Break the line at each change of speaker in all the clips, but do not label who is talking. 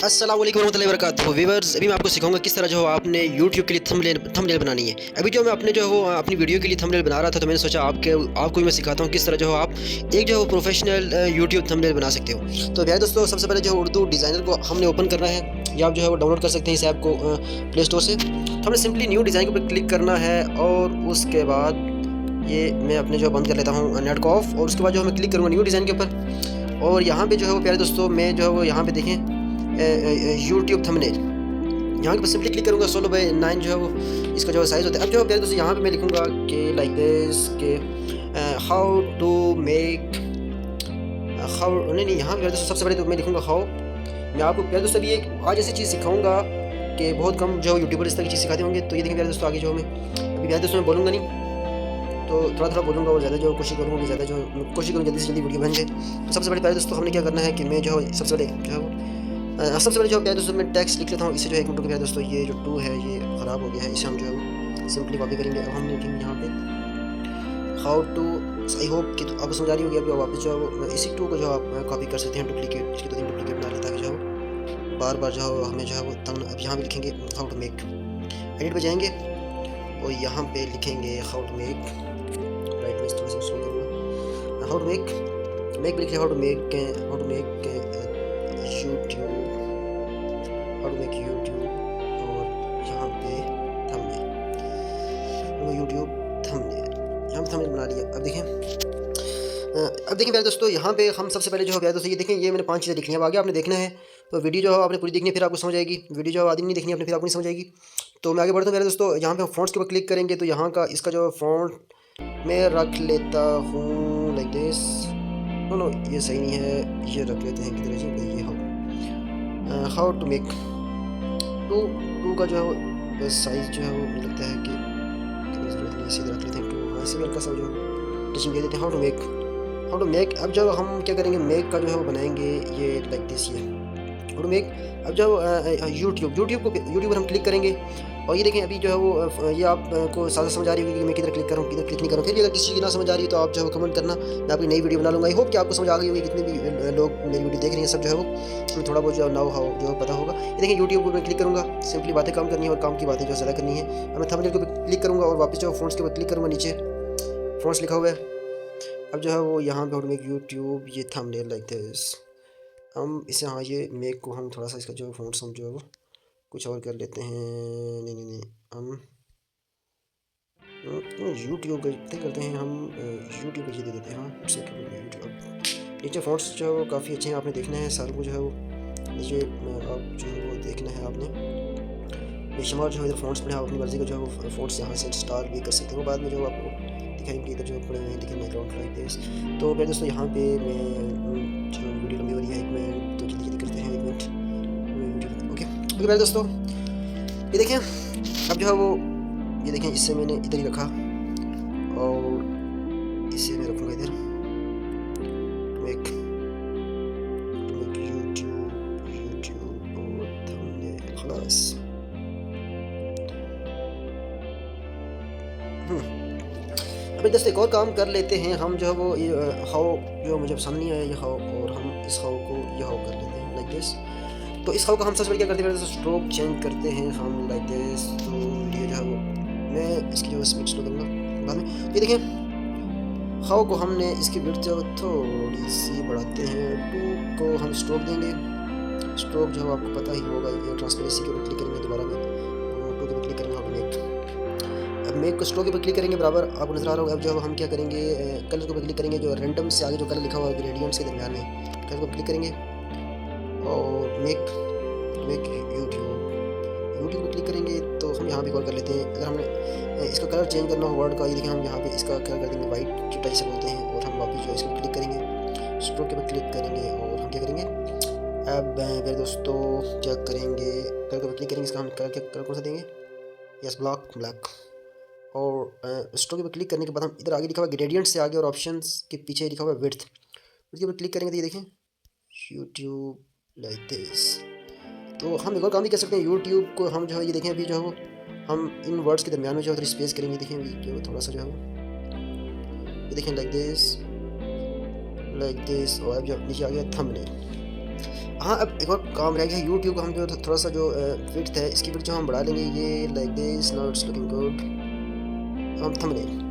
अस्सलाम वालेकुम रहमतुल्लाहि व बरकातुहू। व्यूअर्स, अभी मैं आपको सिखाऊंगा किस तरह जो है आपने यूट्यूब के लिए थंबनेल बनानी है। अभी जो मैं अपने जो है वो अपनी वीडियो के लिए थंबनेल बना रहा था, तो मैंने सोचा आपको भी मैं सिखाता हूँ किस तरह जो है आप एक जो है वो प्रोफेशनल यूट्यूब थंबनेल बना सकते हो। तो भैया दोस्तों, सबसे पहले जो है उर्दू डिज़ाइनर को हमने ओपन करना है, या आप जो है वो डाउनलोड कर सकते हैं इस ऐप को प्ले स्टोर से। तो हमने सिंपली न्यू डिज़ाइन के ऊपर क्लिक करना है, और उसके बाद ये मैं अपने जो बंद कर लेता हूँ नेट को ऑफ, और उसके बाद जो है मैं क्लिक करूँगा न्यू डिज़ाइन के ऊपर। और यहाँ पे जो है वो प्यारे दोस्तों, मैं जो है वो यहाँ पे देखें यूट्यूब थंबनेल, यहाँ पे सिंपली क्लिक करूँगा। 16:9 जो है वो इसका जो साइज़ होता है। अब जो है दोस्तों यहाँ पे मैं लिखूँगा कि लाइक दिस के हाउ टू मेक हाउ नहीं यहाँ पे दोस्तों सबसे पहले तो मैं लिखूँगा हाउ। मैं आपको प्यारे दोस्तों अभी एक आज ऐसी चीज़ सिखाऊंगा कि बहुत कम जो यूट्यूबर इस तरह की चीज़ सिखाते होंगे। तो ये देखें प्यारे दोस्तों, आगे जो मैं अभी प्यारे दोस्तों मैं बोलूँगा नहीं, तो थोड़ा थोड़ा बोलूँगा, और ज़्यादा जो कोशिश करूँगा कि ज़्यादा जो कोशिश करूँगा जल्दी से जल्दी वीडियो बन जाए। तो सबसे पहले प्यारे दोस्तों हमने क्या करना है कि मैं जो सबसे पहले जो है सबसे पहले जो प्यारे दोस्तों मैं टेक्स्ट लिख लेता हूँ। इसे जो 1 मिनट के प्यारे दोस्तों, ये जो 2 है ये ख़राब हो गया है, इसे हम जो है वो सिंपली कॉपी करेंगे। अब हम लिखेंगे यहाँ पे हाउ टू। आई होप कि आपको समझ आ रही होगी। अभी वापस जो है वो इसी 2 को जो आप कॉपी कर सकते हैं, डुप्लीकेट, इसकी 2-3 डुप्लीकेट बना लें, ताकि जो है बार बार जो है हमें जो है वो तब। अब यहाँ पे लिखेंगे हाउ टू मेक, एडिट पे जाएंगे और यहाँ पे लिखेंगे हाउ टू मेक, राइट में थोड़ा सा स्लो करूँगा, हाउ टू मेक लिखे, how to make YouTube, how to make YouTube, और यहाँ पे थंबनेल, यूट्यूब थंबनेल, यहाँ पे थंबनेल बना लिया। अब देखें प्यारे दोस्तों, यहाँ पे हम सबसे पहले जो है प्यारे दोस्तों ये देखें, ये मैंने 5 चीज़ें लिखी हैं। अब आगे आपने देखना है, तो वीडियो जो है आपने पूरी देखनी है, फिर आपको समझ आएगी। वीडियो जो आदि नहीं देखनी है आपने, फिर आपको नहीं समझ आएगी। तो मैं आगे बढ़ता हूँ प्यारे दोस्तों। यहाँ पे फॉन्ट्स के ऊपर क्लिक करेंगे, तो यहाँ का इसका जो फॉन्ट मैं रख लेता हूँ लाइक दिस। नो ये सही नहीं है, ये रख लेते हैं किधर जी, ये हाउ टू मेक टू का जो है बस साइज़ जो है वो मुझे लगता है कि ज़रूरत नहीं है, सीधे रख लेते हैं 2। ऐसे भी हल्का सा जो टचिंग दे देते हैं। How to make. अब जब हम क्या करेंगे, मेक का जो है वो बनाएंगे ये लाइक दिस, ये हाउ टू मेक। अब जब यूट्यूब पर हम क्लिक करेंगे, और ये देखें अभी जो है वो ये आपको सारा समझ आ रही होगी कि मैं किधर क्लिक करूँ, किधर क्लिक नहीं करूँ। फिर भी अगर किसी चीज़ की ना समझ आ रही है तो आप जो है कमेंट करना, मैं आपकी नई वीडियो बना लूँगा। आई होप कि आपको समझ आ गई होगी। जितने भी लोग मेरी वीडियो देख रहे हैं सब जो है वो थोड़ा बहुत जो नाउ हाउ जो है पता होगा। ये देखें यूट्यूब पर मैं क्लिक करूँगा, सिंपली बातें कम करनी है और काम की बातें जो ज़्यादा करनी है। अब मैं थंबनेल के ऊपर क्लिक करूँगा और वापस जो फ़ॉन्ट्स के ऊपर क्लिक करूँगा, नीचे फ़ॉन्ट्स लिखा हुआ है। अब जो है वो यहाँ पे हाउ टू मेक यूट्यूब, ये थंबनेल लाइक दिस। हम इसे हाँ ये मेक को हम थोड़ा सा इसका जो फ़ॉन्ट्स हम जो है वो कुछ और कर लेते हैं। नहीं हम यूट्यूब का करते हैं, हम यूट्यूब पे ये दे देते हैं। हाँ इससे यूट्यूब नीचे फ़ॉन्ट्स जो है वो काफ़ी अच्छे हैं, आपने देखना है सारे को जो है वो नीचे आप जो है वो देखना है आपने। बेशुमार जो है इधर फ़ॉन्ट्स पड़े हैं, आप अपनी मर्ज़ी का जो है वो फ़ॉन्ट्स यहाँ से इंस्टॉल भी कर सकते हैं। वो बाद में जो आपको दिखाएंगे इधर जो पड़े हुए हैं, लेकिन बैकग्राउंड लाइक दिस। तो मेरे दोस्तों यहाँ पे मैं जो वीडियो लंबी हो रही है 1 मिनट, तो जल्दी करते हैं 1 मिनट। ओके मेरे दोस्तों, ये देखें अब जो है वो ये देखें, इससे मैंने इधर ही रखा और इसे मैं रखूँगा इधर। यूट्यूब और थंबनेल खलास। अभी दोस्तों एक और काम कर लेते हैं हम, जो है वो ये हाउ जो मुझे पसंद नहीं आया ये हाउ, और हम इस हाउ को ये हाउ कर लेते हैं लाइक दिस। तो इस हाउ का हम सबसे पहले क्या करते हैं, स्ट्रोक चेंज करते हैं हम लाइक दिस। तो ये जो है वो मैं इसकी जो स्पीड स्लो करूँगा बाद में। ये देखें हाउ को हमने इसकी विड्थ जो थोड़ी सी बढ़ाते हैं, 2 को हम स्ट्रोक देंगे। स्ट्रोक जो है आपको पता ही होगा, ये ट्रांसपेरेंसी के ऊपर क्लिक करेंगे, दोबारा में 2 के ऊपर क्लिक करेंगे, हाउ टू मेक। अब मेक को स्ट्रोक के ऊपर क्लिक करेंगे, बराबर आपको नजर आ रहा होगा। अब जो हम क्या करेंगे, कलर के ऊपर क्लिक करेंगे, जो रैंडम से आगे जो कलर लिखा हुआ है ग्रेडियंट्स के दरमियान में, कलर को क्लिक करेंगे और मेक यूट्यूब पर क्लिक करेंगे। तो हम यहाँ भी कॉल कर लेते हैं। अगर हमने इसका कलर चेंज करना हो वर्ड का, ये देखिए हम यहाँ पे इसका कलर कर देंगे वाइट, चिट्टा जिसे बोलते हैं। और हम वापस जो है इसको क्लिक करेंगे, स्ट्रोक के ऊपर क्लिक करेंगे, और हम क्या करेंगे, अब मेरे दोस्तों क्या करेंगे, कलर के ऊपर क्लिक करेंगे, इसका हम कलर कौन सा देंगे, यस ब्लैक। और स्ट्रोक के ऊपर क्लिक करने के बाद हम इधर आगे लिखा हुआ ग्रेडियंट से आगे और ऑप्शंस के पीछे लिखा हुआ विड्थ, उसके ऊपर क्लिक करेंगे तो ये देखें यूट्यूब लाइक दिस। तो हम एक और काम भी कर सकते हैं, यूट्यूब को हम जो है ये देखें अभी जो है वो हम इन वर्ड्स के दरमियान में जो है स्पेस करेंगे। देखें अभी जो थोड़ा सा जो है ये देखें लाइक दिस। और अब जो नीचे आ गया थंबनेल। हाँ, अब एक और काम रह गया है, यूट्यूब को हम जो थोड़ा सा जो विड्थ है इसकी विड्थ जो हम बढ़ा लेंगे, ये like this, now it's looking good. हम थंबनेल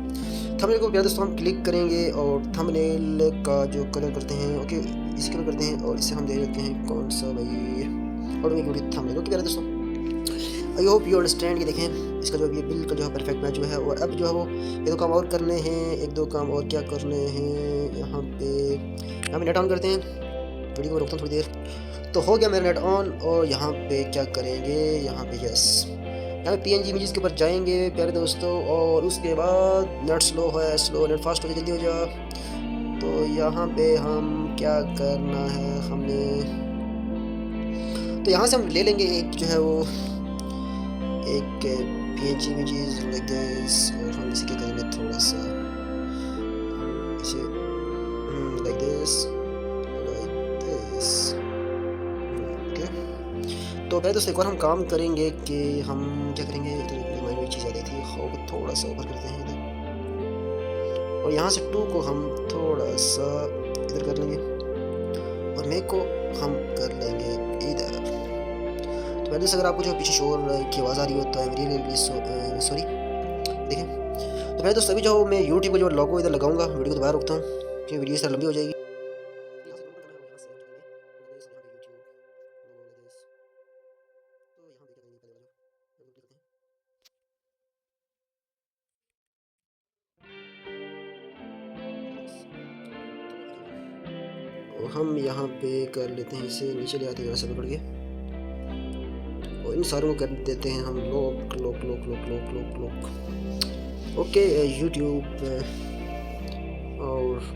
को प्यारे दोस्तों हम क्लिक करेंगे और थंबनेल का जो कलर करते हैं, ओके इसी कलर करते हैं और इससे हम देख लेते हैं कौन सा भाई, और थंबनेल। ओके प्यारे दोस्तों, आई होप यू अंडरस्टैंड। ये देखें इसका जो ये बिल का जो है परफेक्ट मैच जो है। और अब जो है वो एक दो काम और करने हैं, एक दो काम और क्या करने हैं, यहाँ पे नेट ऑन करते हैं, वीडियो को रोकता हूँ थोड़ी देर। तो हो गया मेरा नेट ऑन, और यहाँ पे क्या करेंगे, यहाँ पे यस, यहाँ पे PNG इमेजेस के ऊपर जाएंगे प्यारे दोस्तों, और उसके बाद नेट स्लो है, स्लो नेट फास्ट हो जाए, जल्दी हो जा। तो यहाँ पे हम क्या करना है, हमने तो यहाँ से हम ले लेंगे एक जो है वो एक PNG इमेजेस लाइक दिस, और हम इसे क्या करेंगे, थोड़ा सा इसे लाइक दिस ओके। तो पहले दोस्तों एक और हम काम करेंगे कि हम क्या करेंगे, इधर माइंड में चीज़ आ रही थी, को थोड़ा सा ऊपर करते हैं इधर, और यहाँ से 2 को हम थोड़ा सा इधर कर लेंगे, और मेक को हम कर लेंगे इधर। तो पहले से अगर आपको जो पीछे शोर की आवाज़ आ रही हो तो आई एम रियली सॉरी। देखें तो पहले दोस्तों अभी जो मैं यूट्यूब को जो लोगो इधर लगाऊंगा, वीडियो को दोबारा रोकता हूँ क्योंकि वीडियो इस तरह लंबी हो जाएगी। और हम यहाँ पे कर लेते हैं, इसे नीचे ले आते हैं यहाँ से पकड़ के, और इन सारों को कर देते हैं हम लोक लोक लोक लोक लोक लोक लोक ओके यूट्यूब। और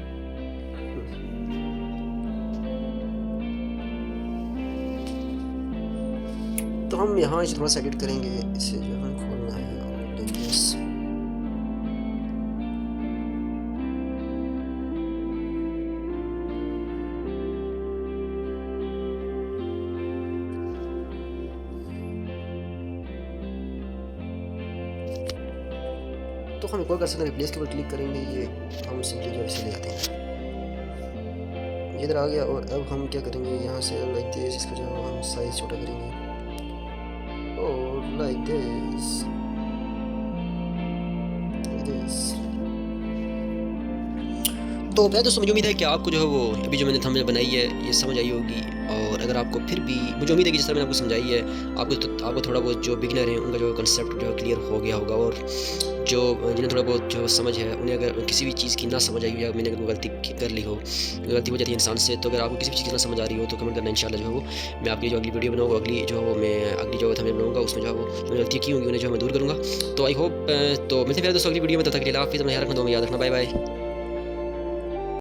तो हम यहाँ इसे थोड़ा सा एडिट करेंगे, इसे जो है खोलना है, और यस तो हम एक और कर सकते हैं, रिप्लेस के ऊपर क्लिक करेंगे, ये हम सिंपली जो इसे ले आते हैं, ये इधर आ गया। और अब हम क्या करेंगे, यहाँ से लाइक दिस, इसका जो हम साइज छोटा करेंगे, और लाइक दिस तो पहले दोस्तों मुझे उम्मीद है कि आपको जो है वो अभी जो मैंने थंबनेल बनाई है ये समझ आई होगी। और अगर आपको फिर भी, मुझे उम्मीद है कि जिस तरह मैंने आपको समझाई है, आपको थोड़ा बहुत जो बिगिनर हैं उनका जो कंसेप्ट जो है क्लियर हो गया होगा। और जो जिन्हें थोड़ा बहुत जो समझ है, उन्हें अगर किसी भी चीज़ की ना समझ आई हो, या मैंने अगर गलती कर ली हो, गलती हो जाती है इंसान से, तो अगर आपको किसी भी चीज़ की ना समझ आ रही हो तो कमेंट करना, इंशाल्लाह जो है वो मैं आपकी जो अगली वीडियो बनाऊँगा, अगली जो थंबनेल बनाऊँगा उसमें जो है वो मैंने गलती की होंगी उन्हें जो मैं दूर करूँगा। तो आई होप तो मिलते हैं फिर दोस्तों अगली वीडियो में, तब तक के लिए हाफिज़, अपना ख्याल रखना, दो में याद रखना, बाय बाय।